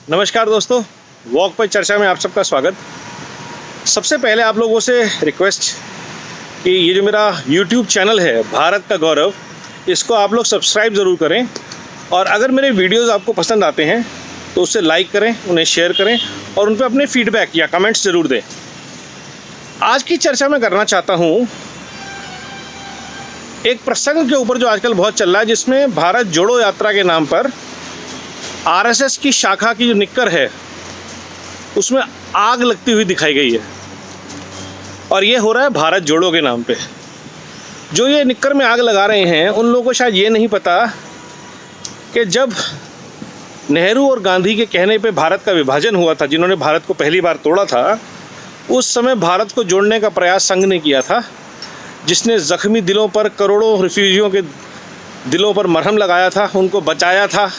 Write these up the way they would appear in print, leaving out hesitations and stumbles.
नमस्कार दोस्तों, वॉक पर चर्चा में आप सबका स्वागत। सबसे पहले आप लोगों से रिक्वेस्ट कि ये जो मेरा YouTube चैनल है भारत का गौरव, इसको आप लोग सब्सक्राइब ज़रूर करें और अगर मेरे वीडियोस आपको पसंद आते हैं तो उसे लाइक करें, उन्हें शेयर करें और उन पर अपने फीडबैक या कमेंट्स ज़रूर दें। आज की चर्चा मैं करना चाहता हूँ एक प्रसंग के ऊपर जो आजकल बहुत चल रहा है, जिसमें भारत जोड़ो यात्रा के नाम पर आरएसएस की शाखा की जो निक्कर है उसमें आग लगती हुई दिखाई गई है। और ये हो रहा है भारत जोड़ो के नाम पे। जो ये निक्कर में आग लगा रहे हैं उन लोगों को शायद ये नहीं पता कि जब नेहरू और गांधी के कहने पे भारत का विभाजन हुआ था, जिन्होंने भारत को पहली बार तोड़ा था, उस समय भारत को जोड़ने का प्रयास संघ ने किया था, जिसने ज़ख्मी दिलों पर, करोड़ों रिफ्यूजियों के दिलों पर मरहम लगाया था, उनको बचाया था,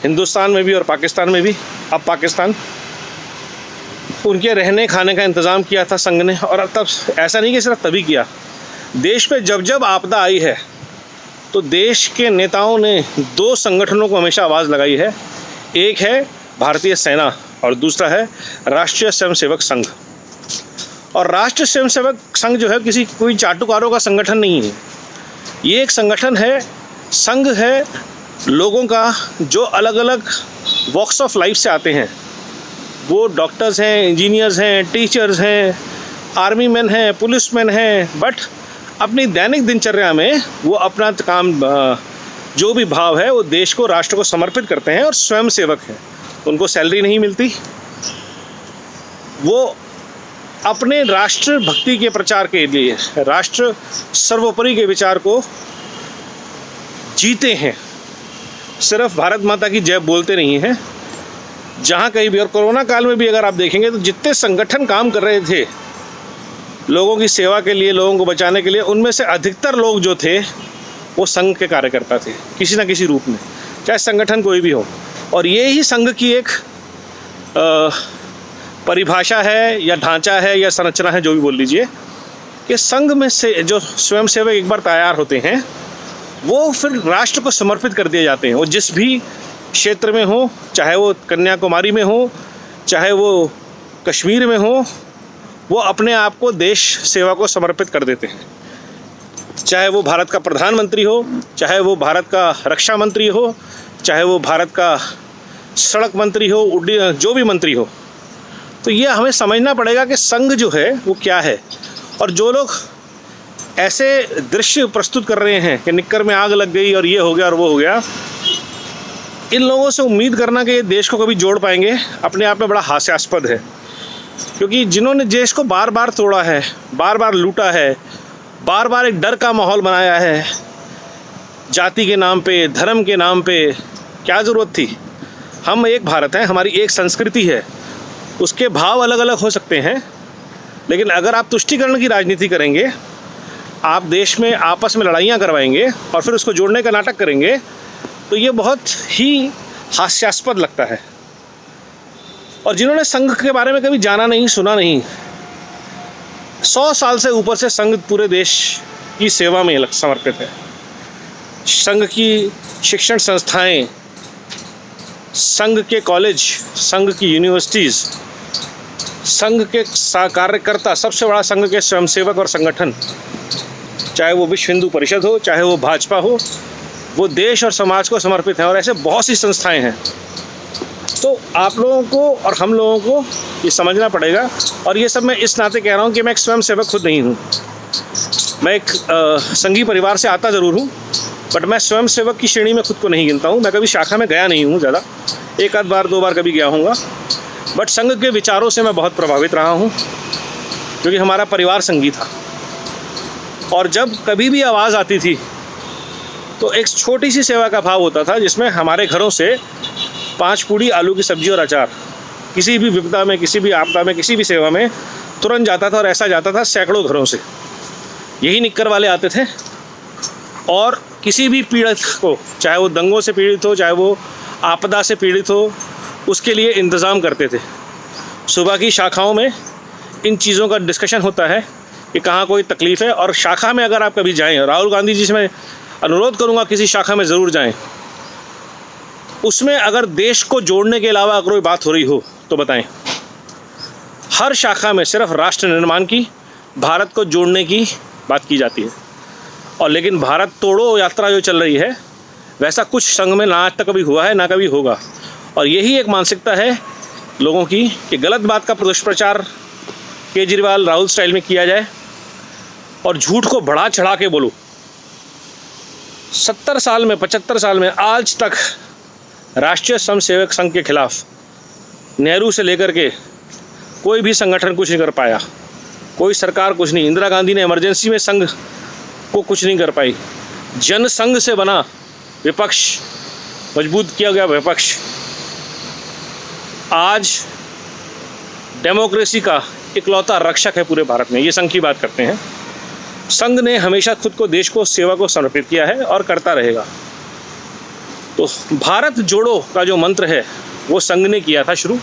हिंदुस्तान में भी और पाकिस्तान में भी। अब पाकिस्तान, उनके रहने खाने का इंतज़ाम किया था संघ ने। और तब ऐसा नहीं कि सिर्फ तभी किया, देश पे जब जब आपदा आई है तो देश के नेताओं ने दो संगठनों को हमेशा आवाज़ लगाई है। एक है भारतीय सेना और दूसरा है राष्ट्रीय स्वयंसेवक संघ। और राष्ट्रीय स्वयंसेवक संघ जो है कोई चाटुकारों का संगठन नहीं है। ये एक संगठन है, संघ है लोगों का जो अलग अलग वॉक्स ऑफ लाइफ से आते हैं। वो डॉक्टर्स हैं, इंजीनियर्स हैं, टीचर्स हैं, आर्मी मैन हैं, पुलिस मैन हैं, बट अपनी दैनिक दिनचर्या में वो अपना काम, जो भी भाव है वो देश को, राष्ट्र को समर्पित करते हैं और स्वयंसेवक हैं। उनको सैलरी नहीं मिलती, वो अपने राष्ट्र भक्ति के प्रचार के लिए, राष्ट्र सर्वोपरि के विचार को जीते हैं। सिर्फ भारत माता की जय बोलते नहीं हैं। जहाँ कहीं भी, और कोरोना काल में भी अगर आप देखेंगे तो जितने संगठन काम कर रहे थे लोगों की सेवा के लिए, लोगों को बचाने के लिए, उनमें से अधिकतर लोग जो थे वो संघ के कार्यकर्ता थे, किसी न किसी रूप में, चाहे संगठन कोई भी हो। और ये ही संघ की एक परिभाषा है या ढांचा है या संरचना है, जो भी बोल लीजिए, कि संघ में से जो स्वयंसेवक एक बार तैयार होते हैं वो फिर राष्ट्र को समर्पित कर दिए जाते हैं। वो जिस भी क्षेत्र में हो, चाहे वो कन्याकुमारी में हो, चाहे वो कश्मीर में हो, वो अपने आप को देश सेवा को समर्पित कर देते हैं। चाहे वो भारत का प्रधानमंत्री हो, चाहे वो भारत का रक्षा मंत्री हो, चाहे वो भारत का सड़क मंत्री हो, जो भी मंत्री हो। तो ये हमें समझना पड़ेगा कि संघ जो है वो क्या है। और जो लोग ऐसे दृश्य प्रस्तुत कर रहे हैं कि निक्कर में आग लग गई और ये हो गया और वो हो गया, इन लोगों से उम्मीद करना कि ये देश को कभी जोड़ पाएंगे अपने आप में बड़ा हास्यास्पद है। क्योंकि जिन्होंने देश को बार बार तोड़ा है, बार बार लूटा है, बार बार एक डर का माहौल बनाया है, जाति के नाम पे, धर्म के नाम पे, क्या ज़रूरत थी? हम एक भारत हैं, हमारी एक संस्कृति है, उसके भाव अलग अलग हो सकते हैं, लेकिन अगर आप तुष्टीकरण की राजनीति करेंगे, आप देश में आपस में लड़ाइयाँ करवाएंगे और फिर उसको जोड़ने का नाटक करेंगे, तो ये बहुत ही हास्यास्पद लगता है। और जिन्होंने संघ के बारे में कभी जाना नहीं, सुना नहीं, 100 साल से ऊपर से संघ पूरे देश की सेवा में समर्पित है। संघ की शिक्षण संस्थाएं, संघ के कॉलेज, संघ की यूनिवर्सिटीज़, संघ के कार्यकर्ता, सबसे बड़ा संघ के स्वयंसेवक और संगठन, चाहे वो विश्व हिंदू परिषद हो, चाहे वो भाजपा हो, वो देश और समाज को समर्पित हैं। और ऐसे बहुत सी संस्थाएं हैं। तो आप लोगों को और हम लोगों को ये समझना पड़ेगा। और ये सब मैं इस नाते कह रहा हूँ कि मैं एक स्वयंसेवक खुद नहीं हूँ। मैं एक संघी परिवार से आता ज़रूर हूँ, बट मैं स्वयंसेवक की श्रेणी में खुद को नहीं गिनता हूँ। मैं कभी शाखा में गया नहीं हूँ ज़्यादा, एक आध बार, 2 बार कभी गया हूँगा, बट संघ के विचारों से मैं बहुत प्रभावित रहा हूँ, क्योंकि हमारा परिवार संघी था। और जब कभी भी आवाज़ आती थी तो एक छोटी सी सेवा का भाव होता था, जिसमें हमारे घरों से 5 पूड़ी आलू की सब्ज़ी और अचार किसी भी विपदा में, किसी भी आपदा में, किसी भी सेवा में तुरंत जाता था। और ऐसा जाता था सैकड़ों घरों से। यही निक्कर वाले आते थे और किसी भी पीड़ित को, चाहे वो दंगों से पीड़ित हो, चाहे वो आपदा से पीड़ित हो, उसके लिए इंतज़ाम करते थे। सुबह की शाखाओं में इन चीज़ों का डिस्कशन होता है कि कहाँ कोई तकलीफ़ है। और शाखा में अगर आप कभी जाएं, राहुल गांधी जी से मैं अनुरोध करूँगा किसी शाखा में ज़रूर जाएं। उसमें अगर देश को जोड़ने के अलावा अगर कोई बात हो रही हो तो बताएं। हर शाखा में सिर्फ राष्ट्र निर्माण की, भारत को जोड़ने की बात की जाती है। और लेकिन भारत तोड़ो यात्रा जो चल रही है, वैसा कुछ संघ में ना आज तक कभी हुआ है, ना कभी होगा। और यही एक मानसिकता है लोगों की कि गलत बात का दुष्प्रचार केजरीवाल राहुल स्टाइल में किया जाए और झूठ को बढ़ा चढ़ा के बोलो। 70 साल में, 75 साल में आज तक राष्ट्रीय स्वयंसेवक संघ के खिलाफ नेहरू से लेकर के कोई भी संगठन कुछ नहीं कर पाया, कोई सरकार कुछ नहीं। इंदिरा गांधी ने इमरजेंसी में संघ को कुछ नहीं कर पाई। जनसंघ से बना विपक्ष, मजबूत किया गया विपक्ष, आज डेमोक्रेसी का इकलौता रक्षक है पूरे भारत में। ये संघ की बात करते हैं। संघ ने हमेशा खुद को, देश को, सेवा को समर्पित किया है और करता रहेगा। तो भारत जोड़ो का जो मंत्र है वो संघ ने किया था शुरू,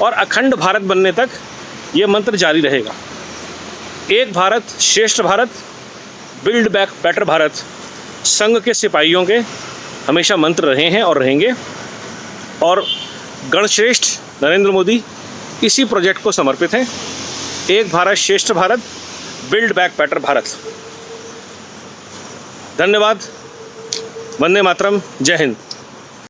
और अखंड भारत बनने तक ये मंत्र जारी रहेगा। एक भारत श्रेष्ठ Bharat, build back better Bharat संघ के सिपाहियों के हमेशा मंत्र रहे हैं और रहेंगे। और गणश्रेष्ठ नरेंद्र मोदी इसी प्रोजेक्ट को समर्पित हैं। एक भारत श्रेष्ठ Bharat, build back better Bharat. धन्यवाद। वंदे मातरम। जय हिंद।